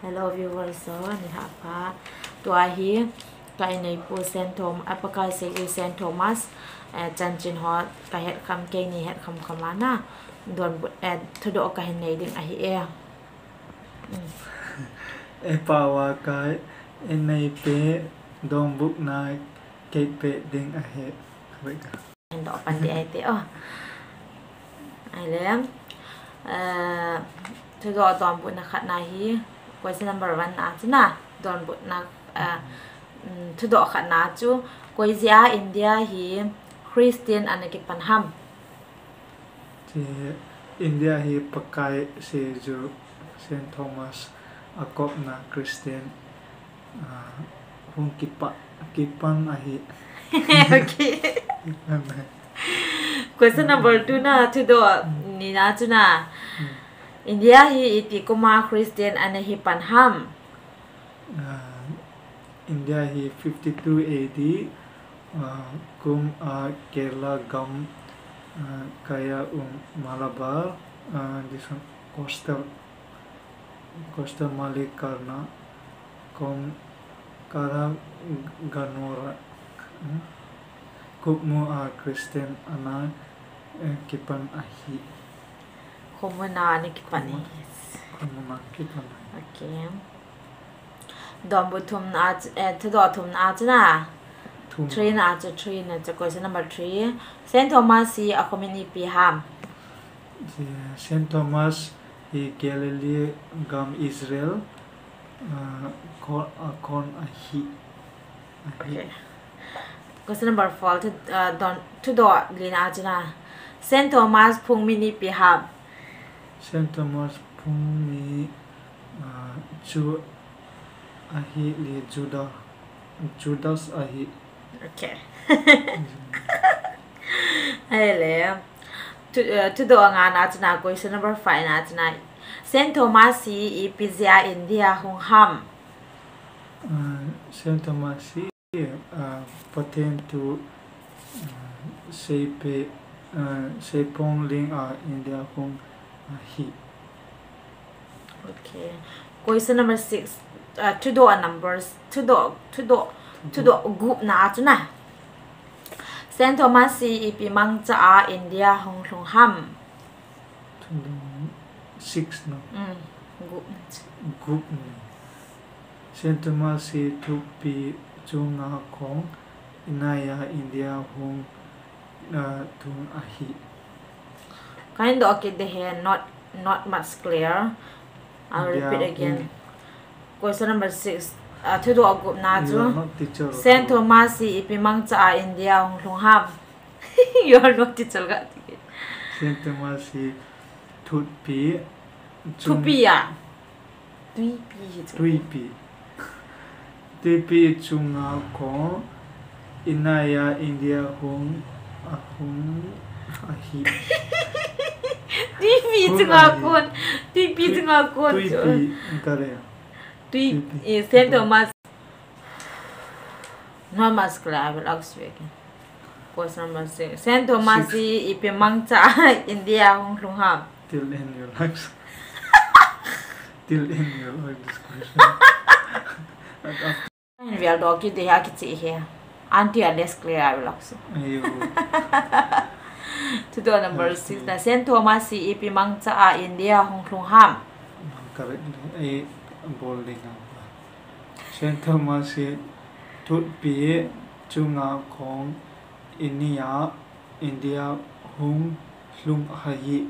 Hello viewers, so ni hapa tua hi inneipu Saint Thomas apakah seijui Saint Thomas chanchin hot keihet kam ke ni het kam kamana Donbut Thudoh ka anei ding ahi paova kai inneipu Donbut na keihet ding ahi ndo pandi ai te ai lem Thudoh Donbut na khat na hi question number 1 na chuna Donbut na Thudoh khat na chu koizia India hi Christian anei kipan ham India hi pakai seijui Saint Thomas akho na Christian lhung kipan ahi. Okay. Question number 2 na Thudoh ni na chuna India hi itih Christian anei hipan ham. India hi 52 AD kum Kerala gam kaya Malabar this one coastal Mali karna kum kara ganora kupmu Christian ana kipan ahi. Komuna anei kipan. Komuna kipan. Okay. Donbut thum na Thudoh thum na chuna 3 na chu 3 na chu question number 3 Saint Thomas hi aphungmin ipi ham. Saint Thomas hi Galilee gam Israel kon ahi. Okay. Question number 4 Thudoh lina chuna Saint Thomas aphungmin ipi ham. Saint Thomas aphungmin chu ahi li Judas ahi. Okay. Ai le Thudoh nga na chuna question number 5 na chuna Saint Thomas hi ipizia India hung ham. Saint Thomas hi pathen to sepong ling India hung ahi. Okay. Question number 6 Thudoh numbers Thudoh group na chuna Saint Thomas hi ipi mangcha India hung ham. 6 no. Group. Saint Thomas hi thupi chunga khong inaya India hung thung ahi. Kind of okay the hair not much clear. I'll repeat again. Question number 6 Thudoh group na chu Saint Thomas hi ipi mangcha India hung ham. You are not teacher ga. Saint Thomas hi thupi tuipi chunga khong inaya India hung ahi. Tuipi chunga kon kare Saint Thomas not much clear. I will ask you again. Question number 6 Saint Thomas hi ipi mangcha India hung ham. Till end your life. Till end your life this question. We are talking to here here. Until less clear, I will ask you. Thudoh number 6 na Saint Thomas hi ipi mangcha India hung ham. Correct. I bolding now. Saint Thomas hi thupi chunga khong India hung ahi.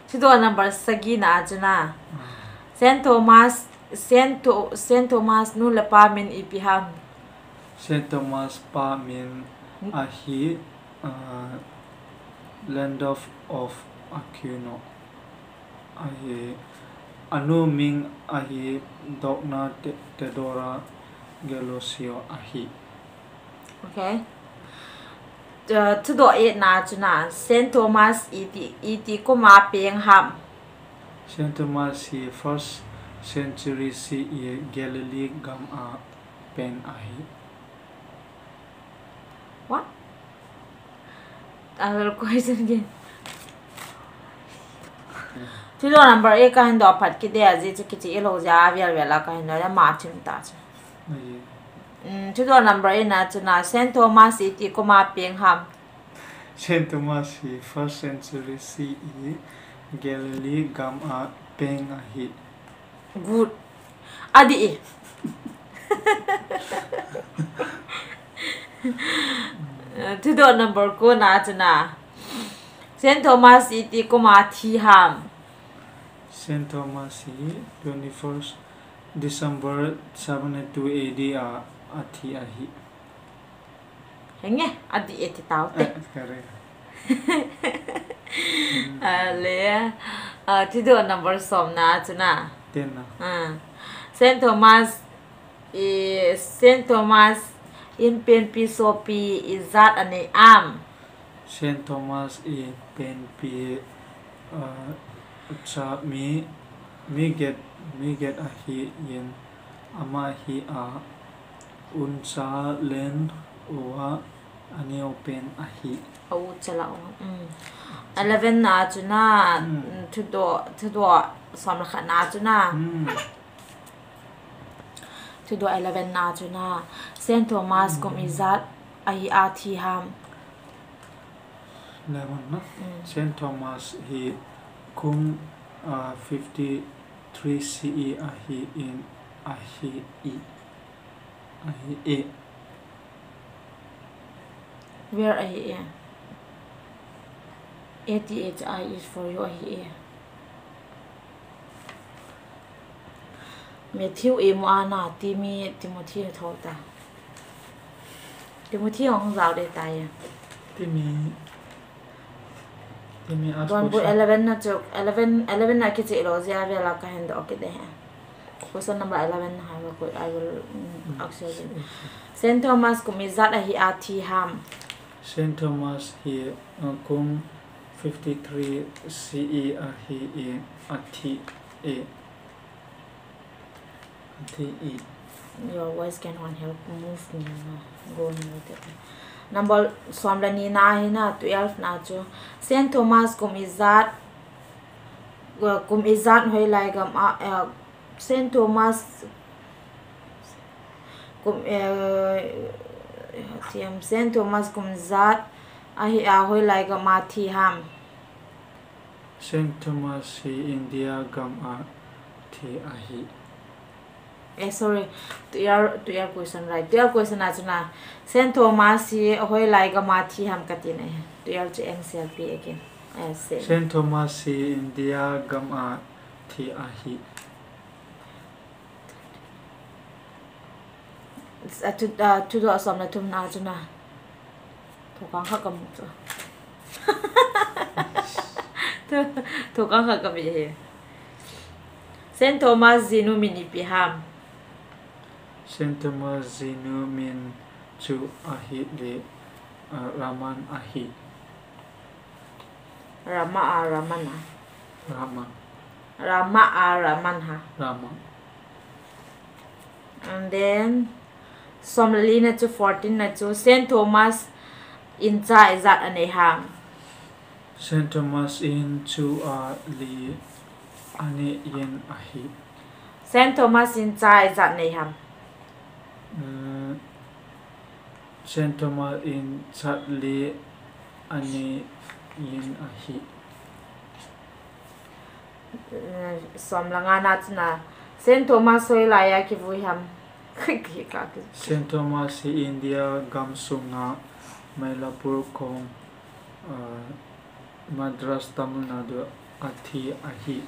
Thudoh number 7 na chuna Saint Thomas nu lapa min ipi ham. Saint Thomas pa min ahi land of akho ahi anu ming ahi dokna tedora gelosio ahi. Okay. Thudoh 8 na chuna Saint Thomas itih Peng ham. Saint Thomas hi first century CE Galilee gam Peng ahi. What? I will question again. Thudoh number 8 ka hin do phat ki de aji chu ki chi lo ja vial vela ka hin ya ma chim ta chu Thudoh number 8 na chu na Saint Thomas itih koma Peng ham Saint Thomas hi 1st century CE Galilee gam a Peng a hi good adi Thudoh number ko na chu na Saint Thomas itih koma thi ham Saint Thomas hi 21st December 72 AD a athi a hi henge adi eti tau te le Thudoh number som na chu na 10 na Saint Thomas in penpi sopi ijat anei Saint Thomas in penpi cha mi get a hi yin ama hi a uncha len wa aneo pen a hi au chala 11 na chu na Thudoh som kha na chu na Thudoh 11 na chu na Saint Thomas kum ijat ahi athi ham 11 na Saint Thomas hi kum 53 CE a hi in a hi e where ahi e 88 I is for you ahi e Matthew e mo ana ti mi Timothy tho ta Timothy hong zao de tai ti mi Donbut 11 na chu 11 na ki chi lo zia vela ka hen do ke de question number 11 na ha ko I will answer Saint Thomas kum ijat ahi athi ham Saint Thomas hi kum 53 CE a hi in athi e your voice cannot help move me go with it number somla ni na hi na 12 na chu Saint Thomas kum ijat hoilai gam Saint Thomas kum Saint Thomas kum ijat ahi hoilai gam athi ham Saint Thomas hi India gam a thi a hi sorry to your question right to your question na Saint Thomas hi hoilai gam athi ham katine to your answer again Saint Thomas hi India gam a thi a hi Thudoh som na tum na chu na thokang kha kam chu thokang kha kam ye Saint Thomas jinu minipi ham Saint Thomas jinu min chu a hi le raman a hi Rama Rama and then somli na chu 14 na chu Saint Thomas in cha ijat anei ham Saint Thomas in chu a li anei yen a hi Saint Thomas in cha ijat nei ham Saint Thomas in cha li anei yen a hi somlanga na chna Saint Thomas hoilai ya ki vui ham Saint Thomas hi India gam sunga Mailapur kong Madras Tamil Nadu athi a hi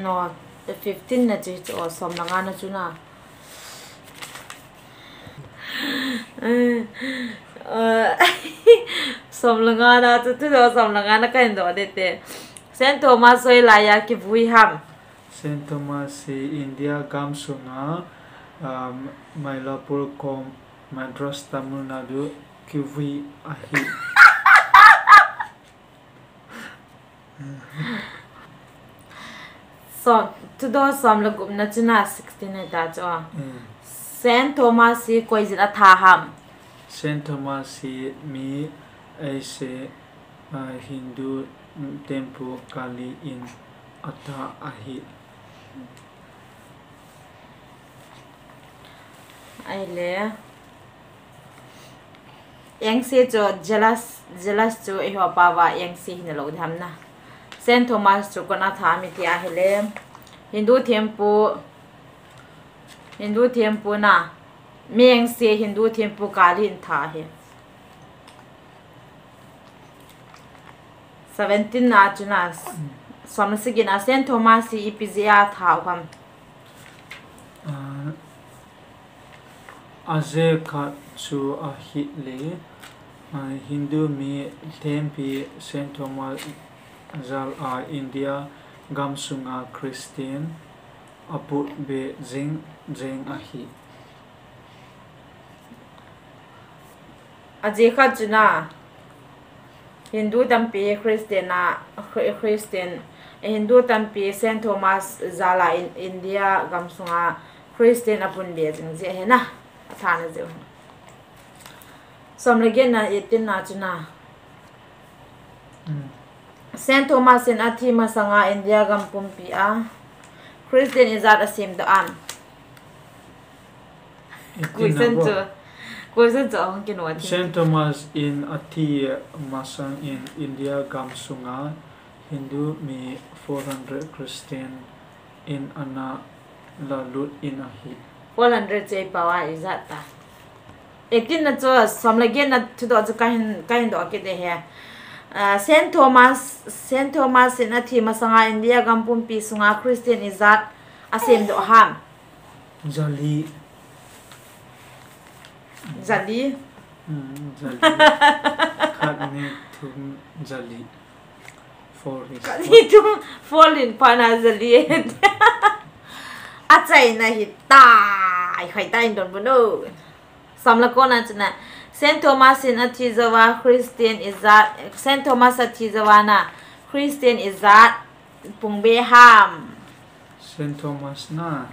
no the 15 na chi or somlanga na chu na somlanga na chu Thudoh somlanga na kain do de te Saint Thomas hoilai ya ki vui ham Saint Thomas hi India gam sunga Mailapur kong Madras Tamil Nadu kiwi a hi so Thudoh som la gup na chuna 16 na ta cho Saint Thomas hi koizit atha ham Saint Thomas hi mi ai se Hindu temple kali in ata ahi ai le yang se cho jealous chu e ho pawa yang se hin lo dham na Saint Thomas chu kona tha mi ti a hele Hindu temple na meng se Hindu temple kali in tha he 17 na chuna somsigina Saint Thomas ipizia tha kham aze kha chu ahi le Hindu mi tempi Saint Thomas zal a India gamsunga Christian aput be jeng ahi aje kha chuna Hindu tampi Christian Hindu tampi Saint Thomas zala in India gamsunga Christian apun be jeng je he na thana je somlegen na 18 na chuna Saint Thomas in itih masanga India gampum pi a Christian ijat asim do an question to kinwa Saint Thomas in itih masang in India gamsunga Hindu mi 400 Christian in ana lalut in ahi 400 je pawa ijat ta 18 na cho somlegen na Thudoh chu kain do ke de he Saint Thomas in itih masanga India gampum pi sunga Christian ijat asim do ham jali jali khatne thum jali for his itu falling pana jali achai na hi tai khai tai don bono samla kona chna Saint Thomas in itih zawa Christian ijat Saint Thomas itih zawana Christian ijat pungbe ham Saint Thomas na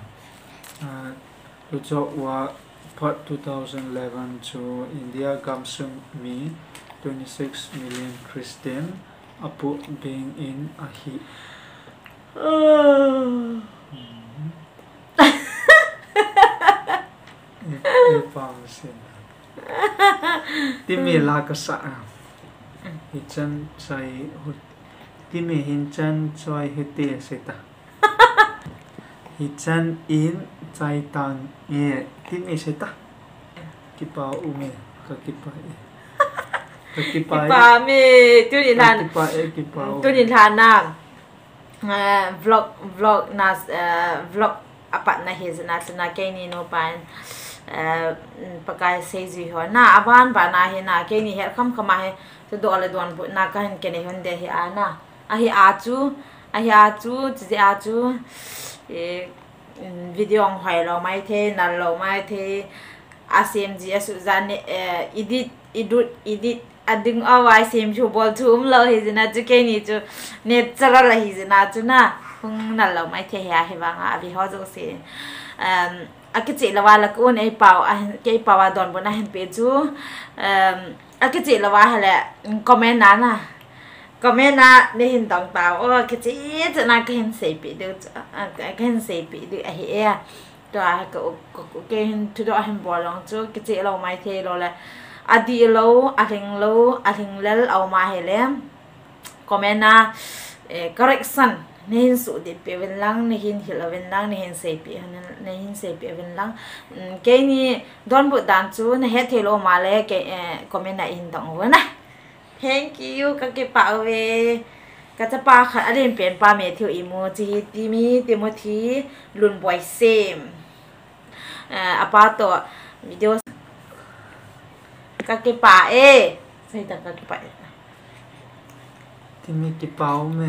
lujok wa part 2011 to India gamsung mi 26 million Christian apu being in ahi timi la ka sa hichan chai timi hinchan chai hete seta hichan in chai tang e timi seta kipa ume ka kipa me tunin han vlog apat na hezna na keni no pan pakai seijui ho na aban ba na he na keni her kham khama he to do le don bu na kan kene honde he ana ahi achu je achu e video ong hai lo mai the na lo mai the asemji asu zane edit ading awai sem chu bol thum lo he jina chu keni chu natural hi jina chu na hung na lo mai the ya he ba nga abi ho jo se akichi lawa la ko nei pau ke pawa don bona hen pe chu akichi lawa hala comment na ne hin dong tao o kichi na ken sei pi de ken sei pi de a he ya to a ko ke hin Thudoh hen bolong chu kichi lo mai the lo la adi lo athing lel au ma he le comment na correction nên số để bé bên lăng nên hình hiểu bên lăng nên hình xây bé nên hình xây bé bên lăng cái này Donbut đàn chú nên hết thì lo mà lấy cái comment này in động luôn nè thank you các cái bảo vệ các cái bảo khát đến bên ba mẹ thiếu emoji Timothy luôn boy same apa to video các cái bảo xây đặt các cái bảo timi ki pau me